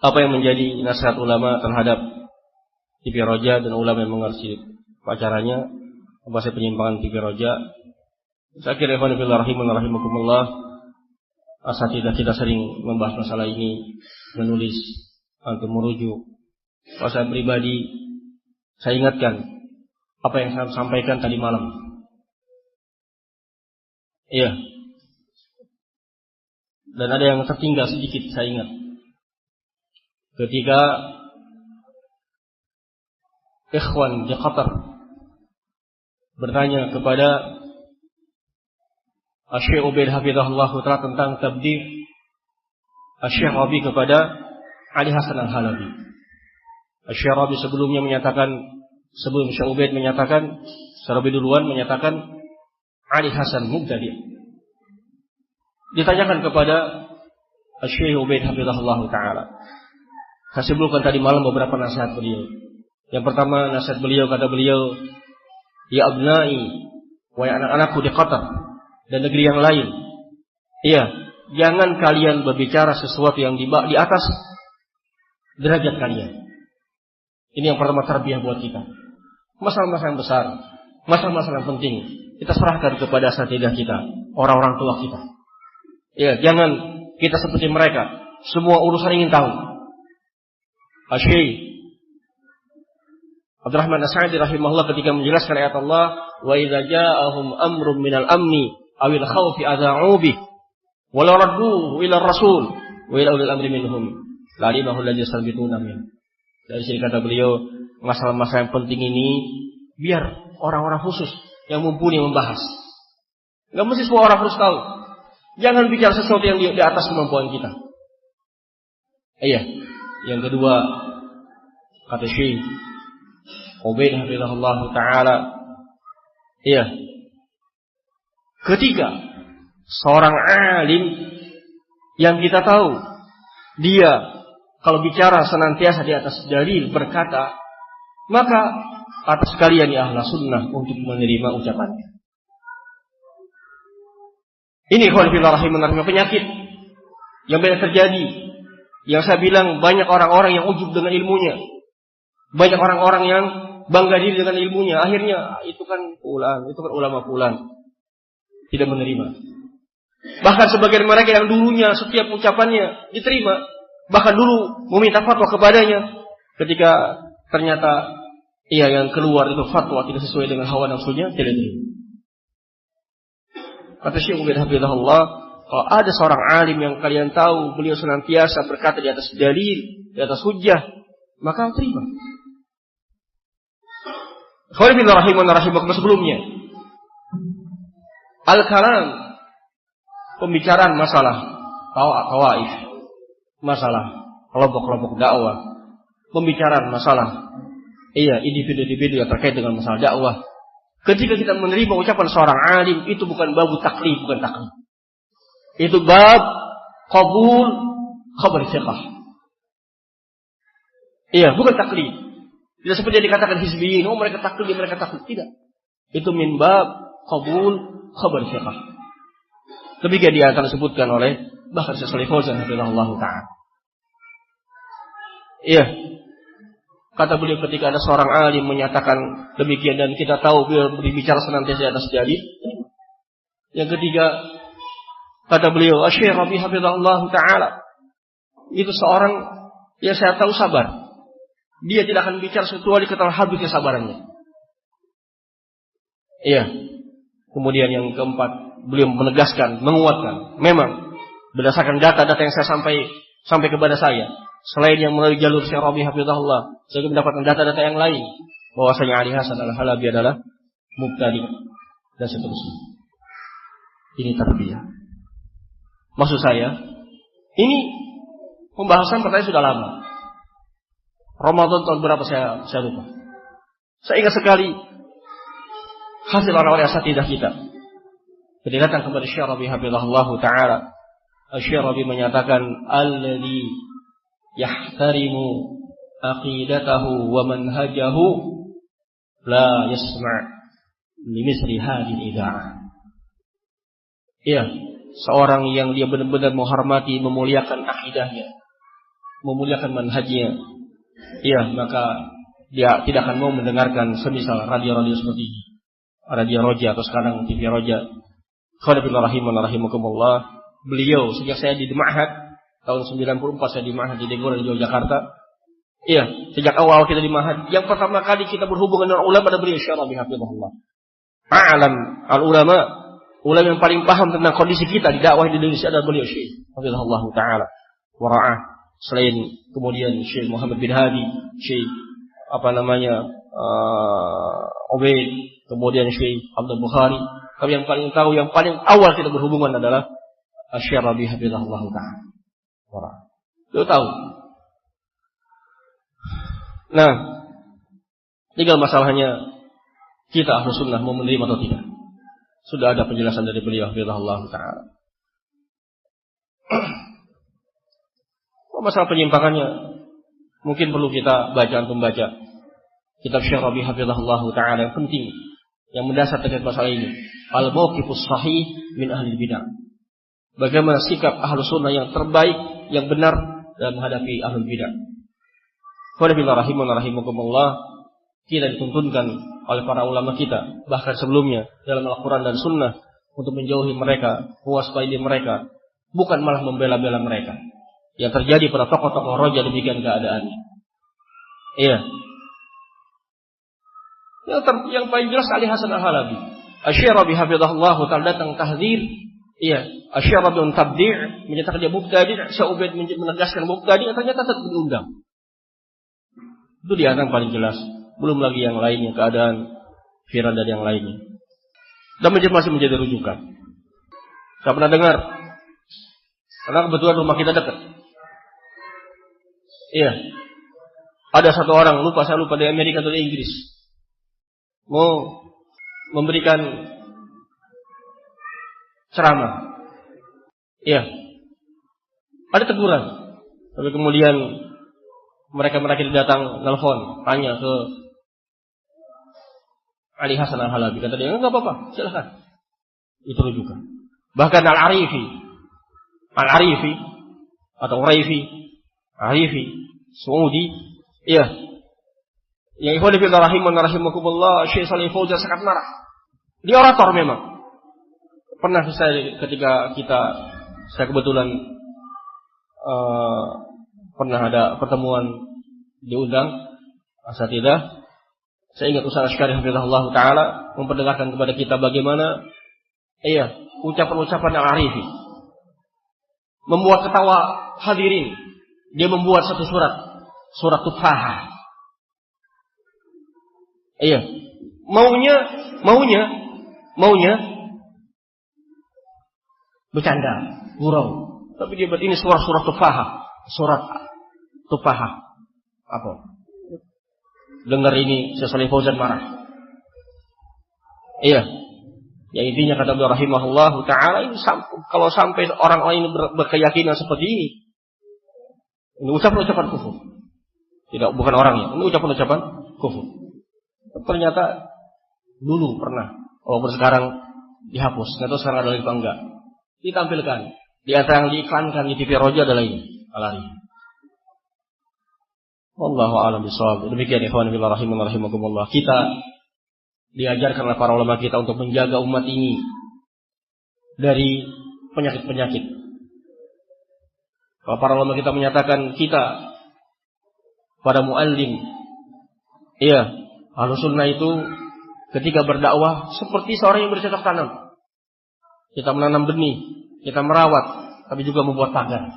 apa yang menjadi nasihat ulama terhadap TV Roja dan ulama yang mengerti pacarannya, apa sih penyimpangan TV Roja. Saya kira ikhwan fillah rahimakumullah, asatidah kita sering membahas masalah ini, menulis atau merujuk. Kalau saya pribadi, saya ingatkan apa yang saya sampaikan tadi malam. Iya. Dan ada yang tertinggal sedikit, saya ingat. Ketika ikhwan di Qatar bertanya kepada Syekh Ubaid hafizahullah ta'ala tentang tabdih Syekh Rabi kepada Ali Hasan Al-Halabi. Syekh Rabi sebelum Syekh Ubaid menyatakan, Syekh Rabi duluan menyatakan Ali Hasan mubtadi'. Ditanyakan kepada Syekh Ubaid hafizahullah ta'ala. Saya sebutkan tadi malam beberapa nasihat beliau. Yang pertama nasihat beliau, kata beliau, ya abnai, wahai anak-anakku di Qatar dan negeri yang lain. Iya, jangan kalian berbicara sesuatu yang di atas derajat kalian. Ini yang pertama tarbiyah buat kita. Masalah-masalah yang besar, masalah-masalah yang penting, kita serahkan kepada asatidah kita, orang-orang tua kita. Iya, jangan kita seperti mereka, semua urusan ingin tahu. Syekh Abdurrahman As-Sa'di rahimahullah ketika menjelaskan ayat Allah, wa idza ja'ahum amrun minal amni awil khawfi adha'u bih wa la radduhu ila rasul wa ila ulil amri minhum la'alimahu alladhi yastabituna min. Dari sini kata beliau, masalah-masalah yang penting ini biar orang-orang khusus yang mumpuni membahas. Enggak mesti semua orang harus tahu. Jangan bicara sesuatu yang di atas kemampuan kita. Iya. Yang kedua, kata Syekh Ubaid hafizahullah ta'ala, iya, ketika seorang alim yang kita tahu dia kalau bicara senantiasa di atas dalil berkata, maka atas kalian ya ahla sunnah untuk menerima ucapannya. Ini ikhwan fillah rahimakumullah penyakit yang banyak terjadi. Yang saya bilang, banyak orang-orang yang ujub dengan ilmunya, banyak orang-orang yang bangga diri dengan ilmunya. Akhirnya itu kan ulama fulan, tidak menerima. Bahkan sebagian mereka yang dulunya setiap ucapannya diterima, bahkan dulu meminta fatwa kepadanya, ketika ternyata yang keluar itu fatwa tidak sesuai dengan hawa nafsunya, tidak diterima. Kata Syekh Ubaid hafizahullah, kalau ada seorang alim yang kalian tahu beliau senantiasa berkata di atas dalil, di atas hujjah, maka terima. Khalifillah rahimakumullah sebelumnya. Al-kalam, pembicaraan masalah tawaif, masalah kelompok-kelompok dakwah, pembicaraan masalah individu-individu yang terkait dengan masalah dakwah. Ketika kita menerima ucapan seorang alim, itu bukan bab taklid, bukan taklid. Itu bab qabul khabar thiqah. Iya, bukan taklid. Tidak seperti yang dikatakan hizbiyin, mereka taklid, tidak. Itu min bab qabul khabar thiqah. Demikian dia akan disebutkan oleh bahkan Syekh Shalih Fauzan hafizahullah ta'ala. Iya. Kata beliau ketika ada seorang alim menyatakan demikian dan kita tahu beliau berbicara senantiasa di atas dalil. Yang ketiga, kata beliau, Syekh Rabi hafizahullah ta'ala, itu seorang yang saya tahu sabar. Dia tidak akan bicara kecuali ketelah habis kesabarannya. Iya. Kemudian yang keempat, beliau menegaskan, menguatkan. Memang berdasarkan data-data yang saya sampai kepada saya, selain yang melalui jalur Syekh Rabi hafizahullah, saya mendapatkan data-data yang lain bahwasanya Ali Hasan Al-Halabi adalah mubtadi' dan seterusnya. Ini tarbiyah. Maksud saya, ini pembahasan pertanyaan sudah lama. Ramadan tahun berapa saya lupa. Saya ingat sekali hasil orang-orang asatidah kita. Ketika datang kepada Syekh Rabi hafizahullah ta'ala, Syekh Rabi menyatakan, alladzi yahtarimu aqidatahu wa manhajahu la yasma' li misli hadhihi al-ida'ah. Iya, seorang yang dia benar-benar menghormati, memuliakan akidahnya, memuliakan manhajnya, iya, maka dia tidak akan mau mendengarkan semisal radio-radio seperti ini, radio Roja atau sekarang TV Roja. Khawanabillah rahimakumullah. Beliau sejak saya di Ma'had tahun 94, saya di Ma'had di Degora di Yogyakarta. Iya, sejak awal kita di Ma'had, yang pertama kali kita berhubungan dengan ulama adalah beliau Syekh Rabi' hafizahullah. A'lam al-ulama, ulama yang paling paham tentang kondisi kita di dakwah di Indonesia adalah beliau Syekh hafizahullah taala wa ra'ah. Selain kemudian Syekh Muhammad bin Hadi, Syekh Ubaid, kemudian Syekh Abdul Bukhari. Tapi yang paling tahu, yang paling awal kita berhubungan adalah Syekh Rabi' hafizahullah taala. Beliau tahu. Nah, tinggal masalahnya kita Ahlus Sunnah mau menerima atau tidak. Sudah ada penjelasan dari beliau hafizahullah taala. Masalah penyimpangannya mungkin perlu kita bacaan pembaca kitab Syekh Rabi' hafizahullah taala yang penting, yang mendasar terkait masalah ini. Al-mauqifus sahih min ahli bidah. Bagaimana sikap Ahlus Sunnah yang terbaik, yang benar dalam menghadapi ahlul bidah. Qanabillah rahimakumullah, kita dituntunkan oleh para ulama kita bahkan sebelumnya dalam Al-Quran dan Sunnah untuk menjauhi mereka, mewaspadai mereka, bukan malah membela-bela mereka. Yang terjadi pada tokoh-tokoh roja demikian keadaannya. Iya. Yang paling jelas Ali Hasan Al-Halabi, Asy-Syaikh Rabi' hafizahullah taala datang tahdzir. Iya, Asy-Syaikh Rabi' tabdi', menyatakan dia mubtadi', Syekh Ubaid menegaskan mubtadi', ternyata tetap diundang. Itu di antara paling jelas. Belum lagi yang lainnya, keadaan viral dan yang lainnya. Dan masih menjadi rujukan. Saya pernah dengar, karena kebetulan rumah kita dekat. Iya, ada satu orang, saya lupa di Amerika atau di Inggris, mau memberikan ceramah. Iya, ada teguran. Tapi kemudian mereka datang nelfon, tanya ke Ali Hasan Al-Halabi. Kata dia, enggak apa-apa, silakan. Itu rujukan. Bahkan Al-Arifi atau Arifi, Saudi, iya, yang ikhwan fillah rahimakumullah, Syekh Shalih Fauzan sangat marah. Dia orator memang. Pernah ketika saya kebetulan pernah ada pertemuan diundang asatidzah. Saya ingat Ustaz Asy'ari hafizahullah taala memperdengarkan kepada kita bagaimana ucapan-ucapan Al-Arifi membuat ketawa hadirin. Dia membuat satu surat Tufahah. Iya, maunya bercanda, gurau. Tapi dia buat ini surat Tufahah. Surat Tufahah. Apa? Dengar ini, Syekh Shalih Fauzan marah. Iya. Ya intinya kata beliau rahimahullah taala, ini kalau sampai orang lain berkeyakinan seperti ini ucapan-ucapan kufur. Tidak, bukan orangnya. Ini ucapan-ucapan kufur. Ternyata dulu pernah, walaupun sekarang dihapus. Nggak tahu sekarang ada lagi apa enggak. Ditampilkan. Di antara yang diiklankan di TV Roja adalah ini. Alari. Wallahu a'lam bishawab. Demikian ikhwan fillah rahimakumullah. Kita diajarkan oleh para ulama kita untuk menjaga umat ini dari penyakit-penyakit. Kalau para ulama kita menyatakan kita pada muallim, iya, Ahlus Sunnah itu ketika berdakwah seperti seorang yang bercocok tanam. Kita menanam benih, kita merawat, tapi juga membuat pagar.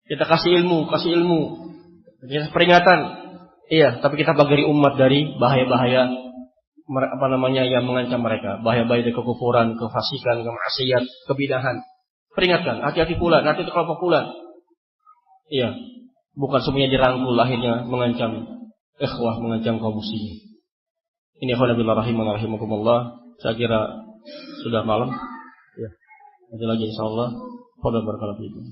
Kita kasih ilmu, kita peringatan, iya, tapi kita bagari umat dari bahaya-bahaya yang mengancam mereka, bahaya-bahaya dari kekufuran, kefasikan, kemaksiat, kebidahan. Peringatkan, hati-hati pula, nanti itu kelompok pula. Iya, bukan semuanya dirangkul akhirnya mengancam ikhwah, mengancam kaum muslimin. Ini khawanabillah rahimakumullah. Saya kira sudah malam. Ya, nanti lagi insyaallah. Qul barakallahu fiikum.